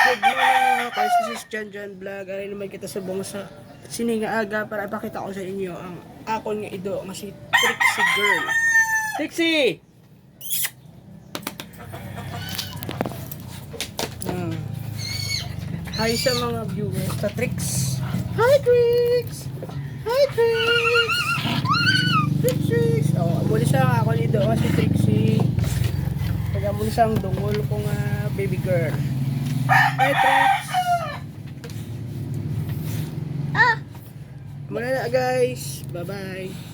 Good morning mga guys, this is Jan Vlog. Aray naman kita subong sa sininga aga para ipakita ko sa inyo ang akon nga ido nga si Trixie Girl. Trixie! Hi sa mga viewers sa Trix. Hi Trix! Hi Trix! Trix! Oh, muli sa akon ido nga si Trixie. Pag muli sa ang dungol ko nga baby girl. Hi Trix! Muna na guys. Bye bye.